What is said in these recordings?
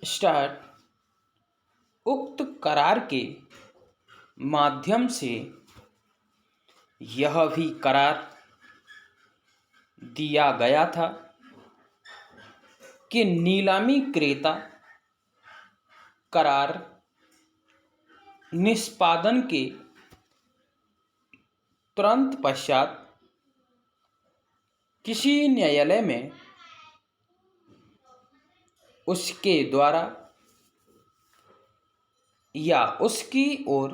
Start उक्त करार के माध्यम से यह भी करार दिया गया था कि नीलामी क्रेता करार निष्पादन के तुरंत पश्चात किसी न्यायालय में उसके द्वारा या उसकी ओर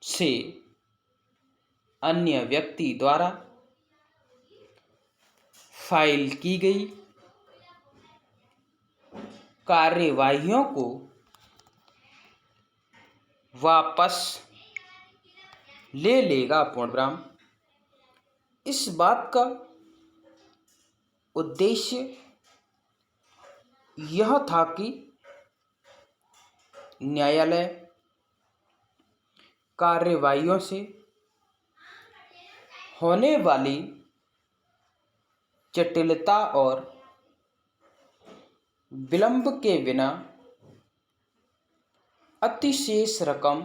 से अन्य व्यक्ति द्वारा फाइल की गई कार्यवाहियों को वापस ले लेगा। पूर्णविराम। इस बात का उद्देश्य यह था कि न्यायालय कार्यवाहियों से होने वाली जटिलता और विलंब के बिना अतिशेष रकम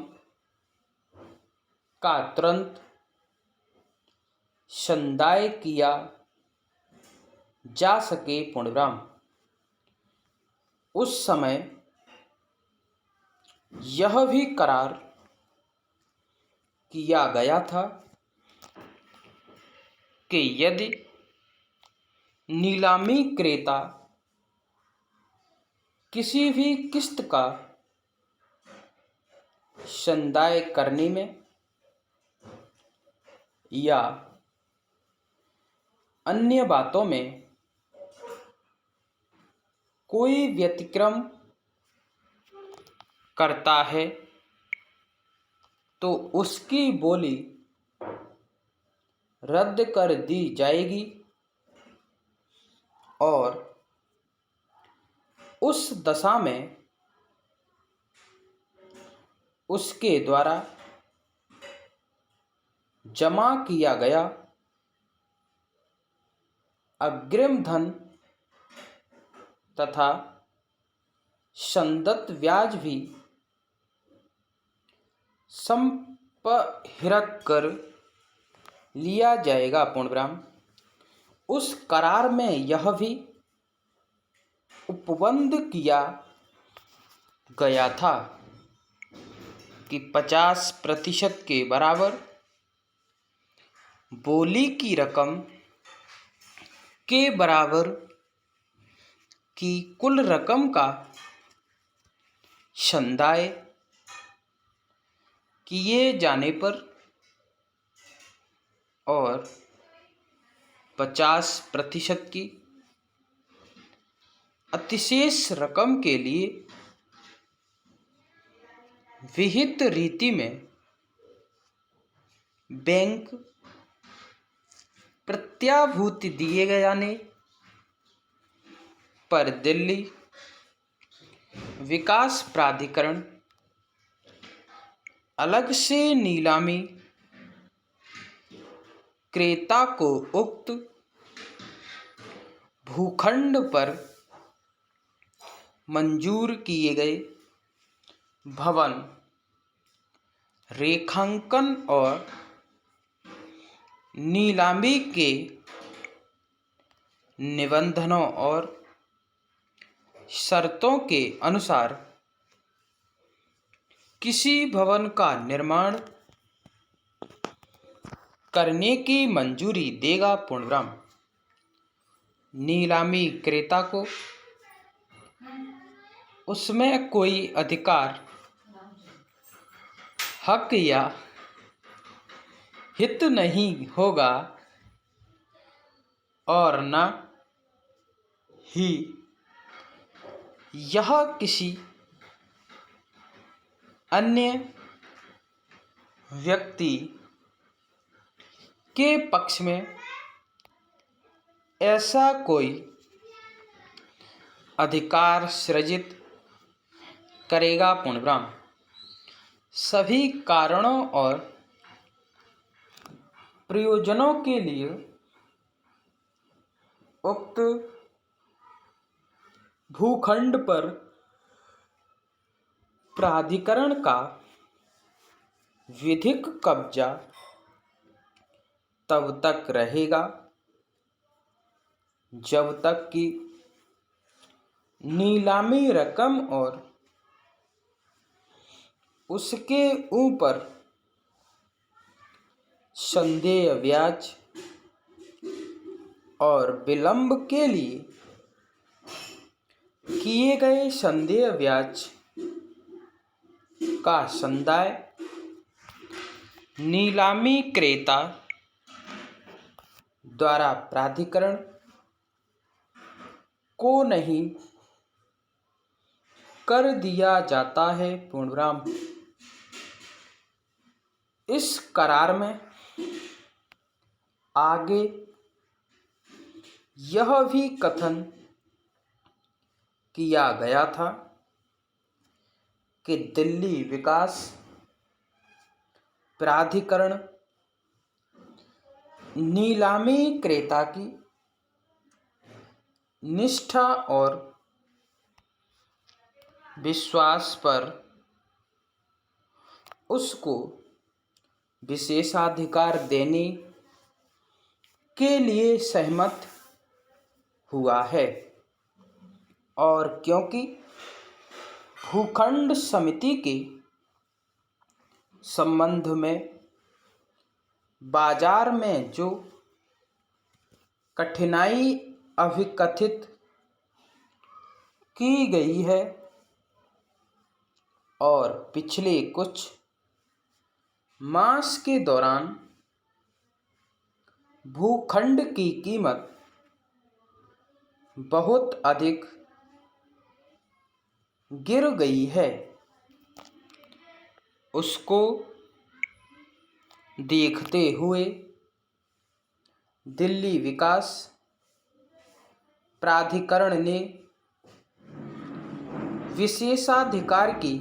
का तुरंत संदाय किया जा सके। पूर्णविराम। उस समय यह भी करार किया गया था कि यदि नीलामी क्रेता किसी भी किस्त का संदाय करने में या अन्य बातों में कोई व्यतिक्रम करता है तो उसकी बोली रद्द कर दी जाएगी और उस दशा में उसके द्वारा जमा किया गया अग्रिम धन तथा संदत्त ब्याज भी संपहिरक कर लिया जाएगा। पूर्णविराम। उस करार में यह भी उपबंध किया गया था कि 50% के बराबर बोली की रकम के बराबर की कुल रकम का संदाय किए जाने पर और 50% की अतिशेष रकम के लिए विहित रीति में बैंक प्रत्याभूति दिए जाने पर दिल्ली विकास प्राधिकरण अलग से नीलामी क्रेता को उक्त भूखंड पर मंजूर किए गए भवन रेखांकन और नीलामी के निबंधनों और शर्तों के अनुसार किसी भवन का निर्माण करने की मंजूरी देगा। पूर्णविराम। नीलामी क्रेता को उसमें कोई अधिकार, हक या हित नहीं होगा और न ही यह किसी अन्य व्यक्ति के पक्ष में ऐसा कोई अधिकार सृजित करेगा। पूर्णविराम। सभी कारणों और प्रयोजनों के लिए उक्त भूखंड पर प्राधिकरण का विधिक कब्जा तब तक रहेगा जब तक कि नीलामी रकम और उसके ऊपर संदेय ब्याज और विलंब के लिए किए गए संदेय ब्याज का संदाय नीलामी क्रेता द्वारा प्राधिकरण को नहीं कर दिया जाता है। पूर्णविराम। इस करार में आगे यह भी कथन किया गया था कि दिल्ली विकास प्राधिकरण नीलामी क्रेता की निष्ठा और विश्वास पर उसको विशेषाधिकार देने के लिए सहमत हुआ है और क्योंकि भूखंड समिति के संबंध में बाजार में जो कठिनाई अभिकथित की गई है और पिछले कुछ मास के दौरान भूखंड की कीमत बहुत अधिक गिर गई है, उसको देखते हुए दिल्ली विकास प्राधिकरण ने विशेषाधिकार की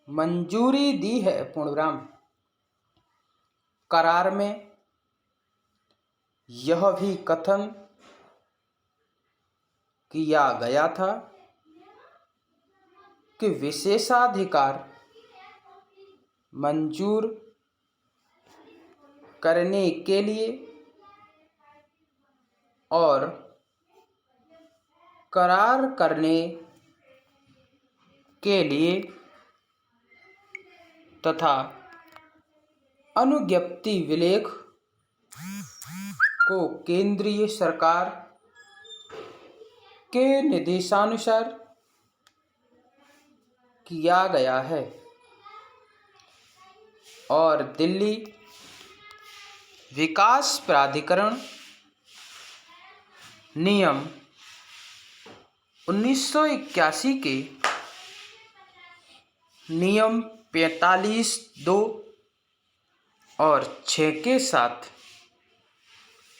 मंजूरी दी है। पूर्णविराम। करार में यह भी कथन किया गया था कि विशेषाधिकार मंजूर करने के लिए और करार करने के लिए तथा अनुज्ञप्ति विलेख को केंद्रीय सरकार के निर्देशानुसार किया गया है और दिल्ली विकास प्राधिकरण नियम 1981 के नियम 45(2) और 6 के साथ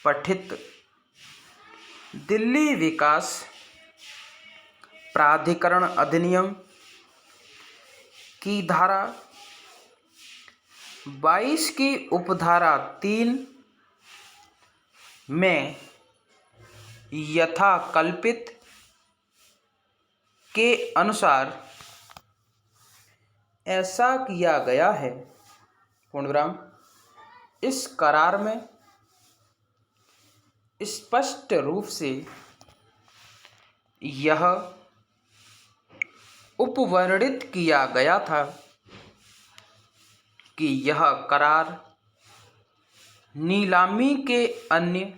पठित दिल्ली विकास प्राधिकरण अधिनियम की धारा 22 की उपधारा 3 में यथाकल्पित के अनुसार ऐसा किया गया है। पूर्णविराम। इस करार में स्पष्ट रूप से यह उपवर्णित किया गया था कि यह करार नीलामी के अन्य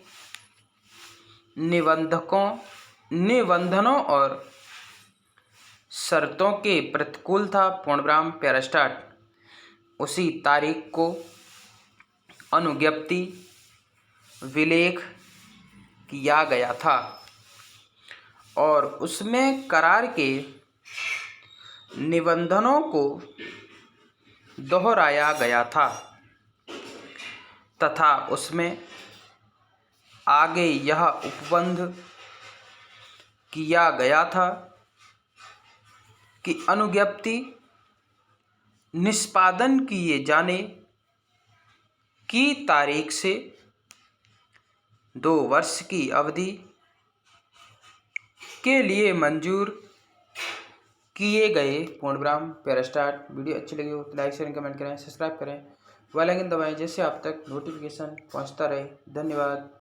निबंधनों और शर्तों के प्रतिकूल था। पूर्णविराम। Para start. उसी तारीख को अनुज्ञप्ति विलेख किया गया था और उसमें करार के निबंधनों को दोहराया गया था तथा उसमें आगे यह उपबंध किया गया था कि अनुज्ञप्ति निष्पादन किए जाने की तारीख से 2 वर्ष की अवधि के लिए मंजूर किए गए पूर्ण विराम पैरा स्टार्ट। वीडियो अच्छी लगी हो तो लाइक शेयर कमेंट करें, सब्सक्राइब करें, बेल आइकन दबाएं जिससे आप तक नोटिफिकेशन पहुंचता रहे। धन्यवाद।